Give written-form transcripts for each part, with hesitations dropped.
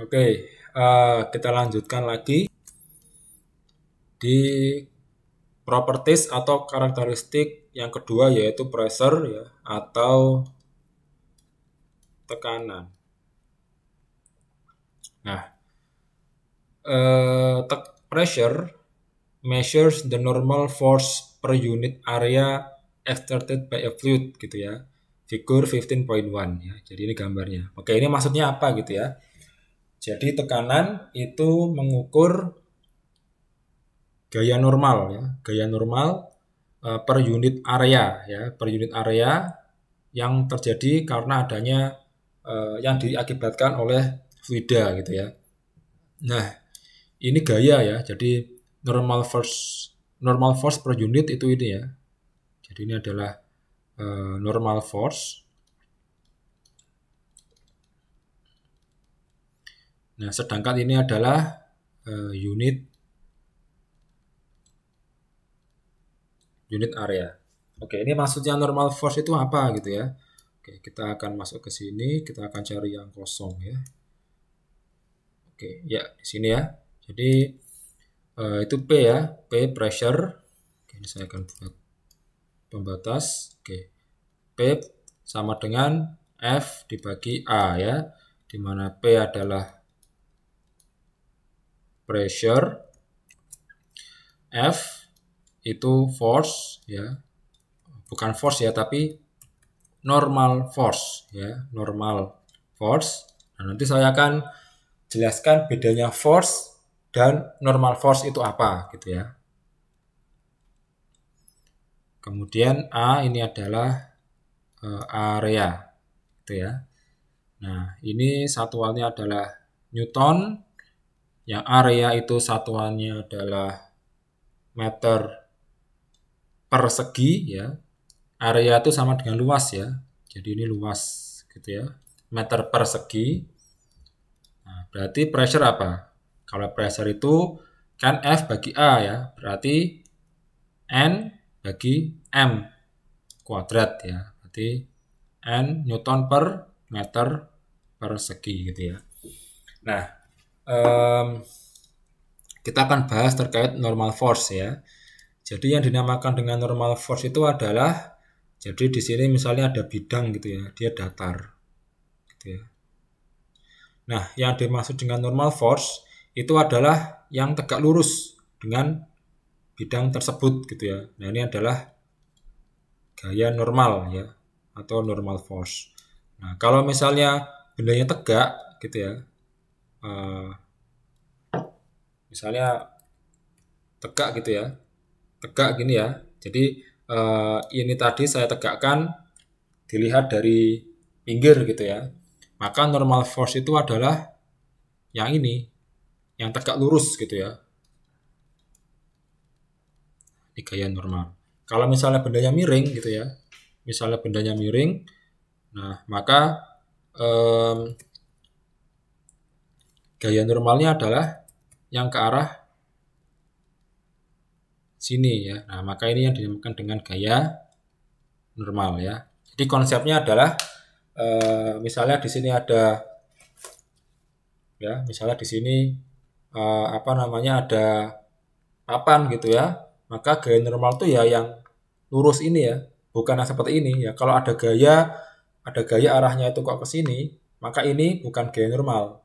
Oke, kita lanjutkan lagi di properties atau karakteristik yang kedua, yaitu pressure ya, atau tekanan. Nah, pressure measures the normal force per unit area exerted by a fluid gitu ya. Figur 15.1 ya. Jadi ini gambarnya. Oke, ini maksudnya apa gitu ya. Jadi tekanan itu mengukur gaya normal ya. Gaya normal per unit area ya, per unit area yang terjadi karena adanya yang diakibatkan oleh fluida gitu ya. Nah, ini gaya ya. Jadi normal force per unit itu ini ya. Jadi ini adalah normal force. Nah, sedangkan ini adalah unit area. Oke, ini maksudnya normal force itu apa gitu ya. Oke, kita akan masuk ke sini, kita akan cari yang kosong ya. Oke, ya di sini ya. Jadi itu P ya, P pressure. Oke, ini saya akan buat pembatas. Oke, P sama dengan F dibagi A ya, di mana P adalah pressure, F itu force ya, bukan force ya, tapi normal force ya, normal force. Nah, nanti saya akan jelaskan bedanya force dan normal force itu apa gitu ya. Kemudian A ini adalah area gitu ya. Nah, ini satuannya adalah Newton, yang area itu satuannya adalah meter persegi ya. Area itu sama dengan luas ya. Jadi ini luas gitu ya. Meter persegi. Nah, berarti pressure apa? Kalau pressure itu kan F bagi A ya. Berarti N bagi M kuadrat ya. Berarti N Newton per meter persegi gitu ya. Nah, kita akan bahas terkait normal force ya. Jadi yang dinamakan dengan normal force itu adalah, jadi di sini misalnya ada bidang gitu ya, dia datar gitu ya. Nah, yang dimaksud dengan normal force itu adalah yang tegak lurus dengan bidang tersebut gitu ya. Nah, ini adalah gaya normal ya, atau normal force. Nah, kalau misalnya bendanya tegak gitu ya, misalnya tegak gitu ya, tegak gini ya. Jadi ini tadi saya tegakkan dilihat dari pinggir gitu ya. Maka normal force itu adalah yang ini, yang tegak lurus gitu ya. Ini gaya normal. Kalau misalnya bendanya miring gitu ya, misalnya bendanya miring, nah maka gaya normalnya adalah yang ke arah sini ya. Nah, maka ini yang dinamakan dengan gaya normal ya. Jadi konsepnya adalah misalnya di sini ada ya, misalnya di sini ada papan gitu ya. Maka gaya normal itu ya yang lurus ini ya, bukan yang seperti ini ya. Kalau ada gaya arahnya itu kok ke sini, maka ini bukan gaya normal.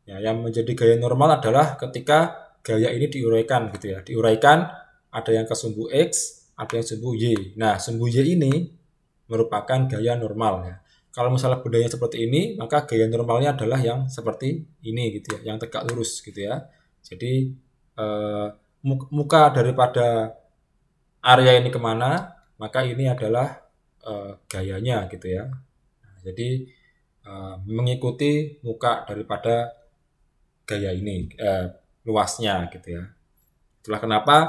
Ya, yang menjadi gaya normal adalah ketika gaya ini diuraikan gitu ya. Diuraikan, ada yang ke sumbu X, ada yang sumbu Y. Nah, sumbu Y ini merupakan gaya normal ya. Kalau misalnya bendanya seperti ini, maka gaya normalnya adalah yang seperti ini gitu ya, yang tegak lurus gitu ya. Jadi muka daripada area ini kemana, maka ini adalah gayanya gitu ya. Nah, jadi mengikuti muka daripada gaya ini, luasnya gitu ya. Itulah kenapa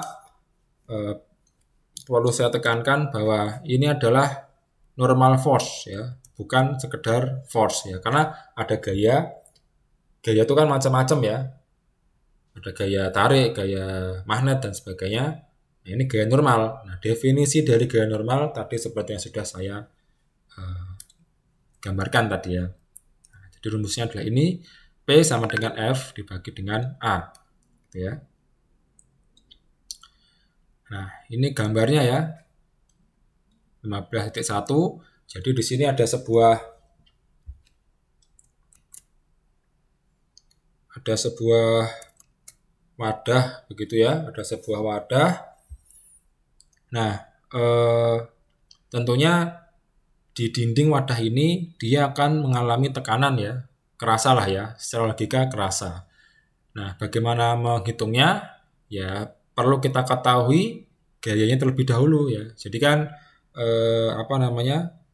perlu saya tekankan bahwa ini adalah normal force ya, bukan sekedar force ya. Karena ada gaya itu kan macam-macam ya. Ada gaya tarik, gaya magnet dan sebagainya. Nah, ini gaya normal. Nah, definisi dari gaya normal tadi seperti yang sudah saya gambarkan tadi ya. Nah, jadi rumusnya adalah ini. P sama dengan F dibagi dengan A. Gitu ya. Nah, ini gambarnya ya. 15.1. Jadi di sini ada sebuah wadah begitu ya, ada sebuah wadah. Nah, tentunya di dinding wadah ini dia akan mengalami tekanan ya, kerasa lah ya, secara logika kerasa. Nah, bagaimana menghitungnya? Ya, perlu kita ketahui gayanya terlebih dahulu ya. Jadi kan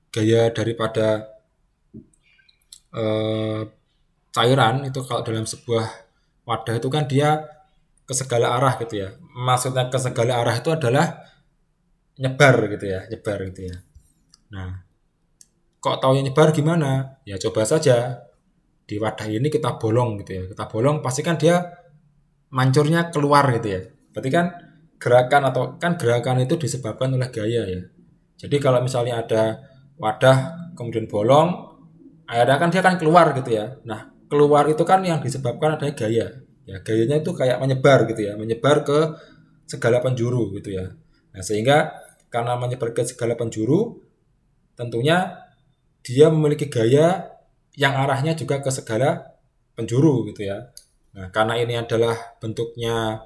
gaya daripada cairan itu kalau dalam sebuah wadah itu kan dia ke segala arah gitu ya. Maksudnya ke segala arah itu adalah nyebar gitu ya. Nah, kok taunya nyebar gimana? Ya coba saja di wadah ini kita bolong gitu ya. Kita bolong pasti kan dia mancurnya keluar gitu ya. Berarti kan gerakan itu disebabkan oleh gaya ya. Jadi kalau misalnya ada wadah kemudian bolong, akhirnya kan dia akan keluar gitu ya. Nah, keluar itu kan yang disebabkan adanya gaya. Ya, gayanya itu kayak menyebar gitu ya, menyebar ke segala penjuru gitu ya. Nah, sehingga karena menyebar ke segala penjuru, tentunya dia memiliki gaya yang arahnya juga ke segala penjuru gitu ya. Nah, karena ini adalah bentuknya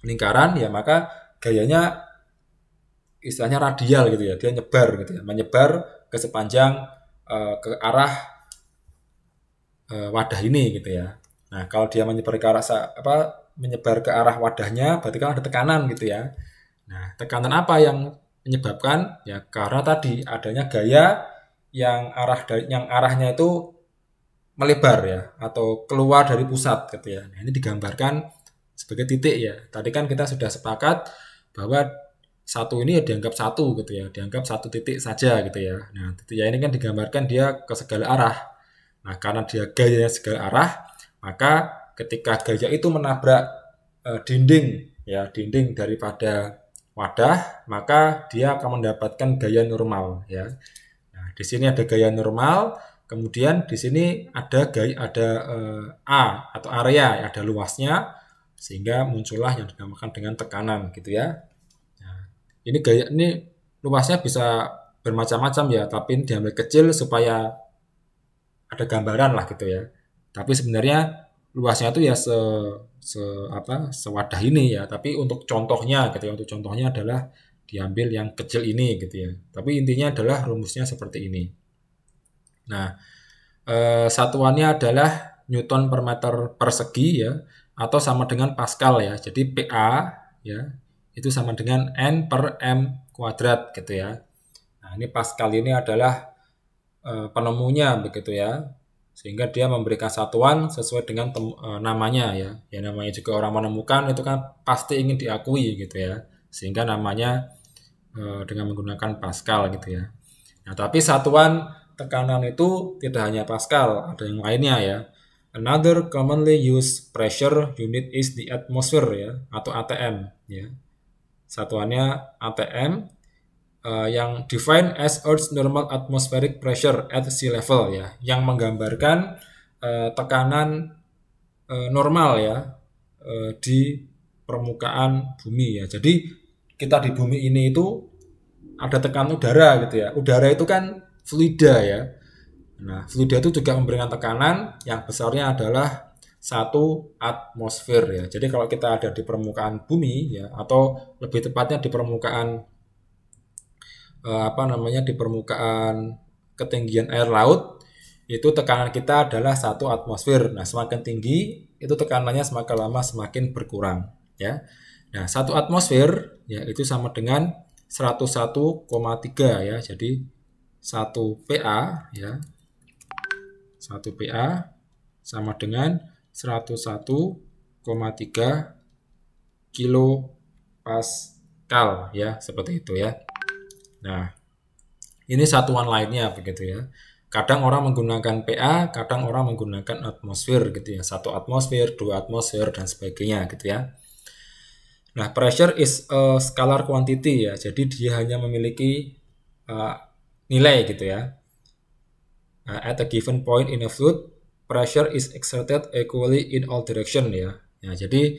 lingkaran ya, maka gayanya istilahnya radial gitu ya, dia nyebar gitu ya, menyebar ke sepanjang ke arah wadah ini gitu ya. Nah, kalau dia menyebar ke arah wadahnya, berarti kan ada tekanan gitu ya. Nah, tekanan apa yang menyebabkan? Ya karena tadi adanya gaya yang arahnya itu melebar ya, atau keluar dari pusat gitu ya. Nah, ini digambarkan sebagai titik ya. Tadi kan kita sudah sepakat bahwa satu ini ya dianggap satu gitu ya, dianggap satu titik saja gitu ya. Nah, titik ini kan digambarkan dia ke segala arah. Nah, karena dia gayanya segala arah, maka ketika gaya itu menabrak dinding daripada wadah, maka dia akan mendapatkan gaya normal ya. Nah, di sini ada gaya normal, kemudian di sini ada A atau area, ada luasnya, sehingga muncullah yang dinamakan dengan tekanan gitu ya. Nah, ini luasnya bisa bermacam-macam ya, tapi diambil kecil supaya ada gambaran lah gitu ya. Tapi sebenarnya luasnya itu ya sewadah ini ya, tapi untuk contohnya gitu ya, untuk contohnya adalah diambil yang kecil ini gitu ya. Tapi intinya adalah rumusnya seperti ini. Nah, satuannya adalah Newton per meter persegi ya, atau sama dengan Pascal ya. Jadi PA ya itu sama dengan N per M kuadrat gitu ya. Nah, ini Pascal ini adalah penemunya begitu ya, sehingga dia memberikan satuan sesuai dengan namanya ya. Ya namanya juga orang menemukan itu kan pasti ingin diakui gitu ya, sehingga namanya dengan menggunakan Pascal gitu ya. Nah, tapi satuan tekanan itu tidak hanya Pascal, ada yang lainnya ya. Another commonly used pressure unit is the atmosphere ya, atau ATM ya. Satuannya ATM yang defined as Earth's normal atmospheric pressure at sea level ya, yang menggambarkan tekanan normal ya di permukaan bumi ya. Jadi kita di bumi ini itu ada tekanan udara gitu ya. Udara itu kan fluida ya. Nah, fluida itu juga memberikan tekanan yang besarnya adalah 1 atmosfer ya. Jadi kalau kita ada di permukaan bumi ya, atau lebih tepatnya di permukaan di permukaan ketinggian air laut, itu tekanan kita adalah 1 atmosfer. Nah, semakin tinggi itu tekanannya semakin lama semakin berkurang ya. Nah, 1 atmosfer ya itu sama dengan 101,3 ya. Jadi 1 PA ya. 1 PA sama dengan 101,3 kilo Pascal ya, seperti itu ya. Nah, ini satuan lainnya begitu ya. Kadang orang menggunakan PA, kadang orang menggunakan atmosfer gitu ya. 1 atmosfer, 2 atmosfer dan sebagainya gitu ya. Nah, pressure is a scalar quantity ya. Jadi dia hanya memiliki nilai gitu ya. At a given point in a fluid, pressure is exerted equally in all direction ya. Ya, jadi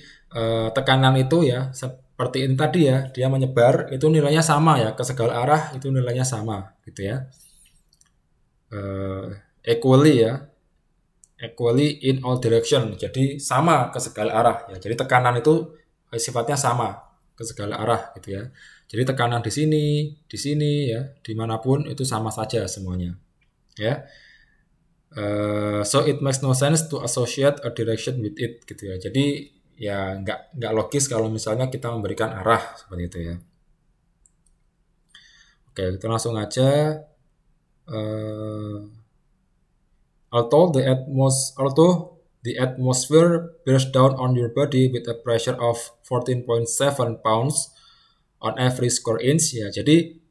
tekanan itu ya seperti ini tadi ya, dia menyebar itu nilainya sama ya, ke segala arah itu nilainya sama gitu ya. Equally ya, equally in all direction, jadi sama ke segala arah ya. Jadi tekanan itu sifatnya sama ke segala arah gitu ya. Jadi tekanan di sini ya, dimanapun itu sama saja semuanya ya. So it makes no sense to associate a direction with it gitu ya. Jadi ya nggak logis kalau misalnya kita memberikan arah seperti itu ya. Oke, kita langsung aja. Although the atmosphere bears down on your body with a pressure of 14.7 pounds on every square inch ya. Jadi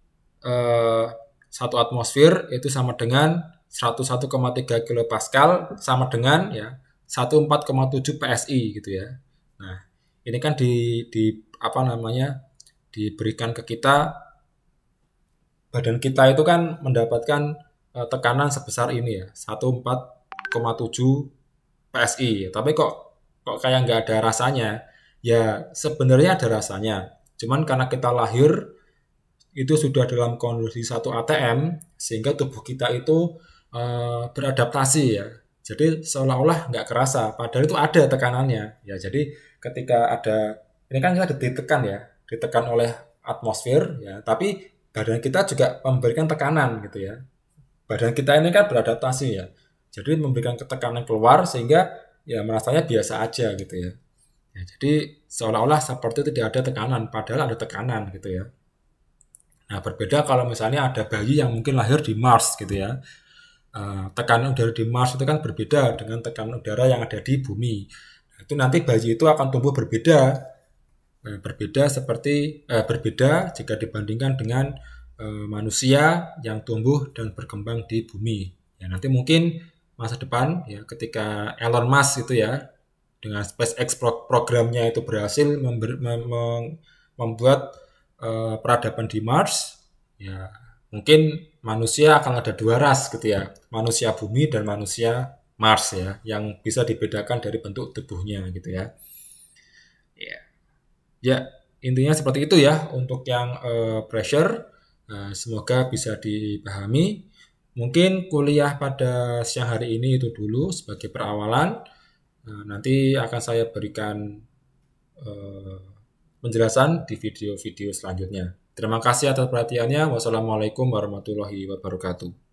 satu atmosfer itu sama dengan 101,3 kilopascal sama dengan ya 14,7 PSI gitu ya. Nah, ini kan di apa namanya? Diberikan ke kita, badan kita itu kan mendapatkan tekanan sebesar ini ya, 14,7 PSI. Tapi kok kayak nggak ada rasanya. Ya sebenarnya ada rasanya. Cuman karena kita lahir itu sudah dalam kondisi 1 ATM, sehingga tubuh kita itu beradaptasi ya. Jadi seolah-olah nggak kerasa, padahal itu ada tekanannya. Ya, jadi ketika ada, ini kan kita ditekan ya, ditekan oleh atmosfer ya, tapi badan kita juga memberikan tekanan gitu ya. Badan kita ini kan beradaptasi ya, jadi memberikan tekanan keluar sehingga ya merasanya biasa aja gitu ya. Ya, jadi seolah-olah seperti tidak ada tekanan, padahal ada tekanan gitu ya. Nah, berbeda kalau misalnya ada bayi yang mungkin lahir di Mars gitu ya. Tekanan udara di Mars itu kan berbeda dengan tekanan udara yang ada di bumi. Nah, itu nanti bayi itu akan tumbuh berbeda jika dibandingkan dengan manusia yang tumbuh dan berkembang di bumi. Ya, nanti mungkin masa depan ya ketika Elon Musk itu ya dengan SpaceX programnya itu berhasil membuat peradaban di Mars, ya mungkin manusia akan ada 2 ras gitu ya, manusia bumi dan manusia Mars ya, yang bisa dibedakan dari bentuk tubuhnya gitu ya. Ya, intinya seperti itu ya untuk yang pressure. Semoga bisa dipahami. Mungkin kuliah pada siang hari ini itu dulu sebagai perawalan. Nanti akan saya berikan penjelasan di video-video selanjutnya. Terima kasih atas perhatiannya. Wassalamualaikum warahmatullahi wabarakatuh.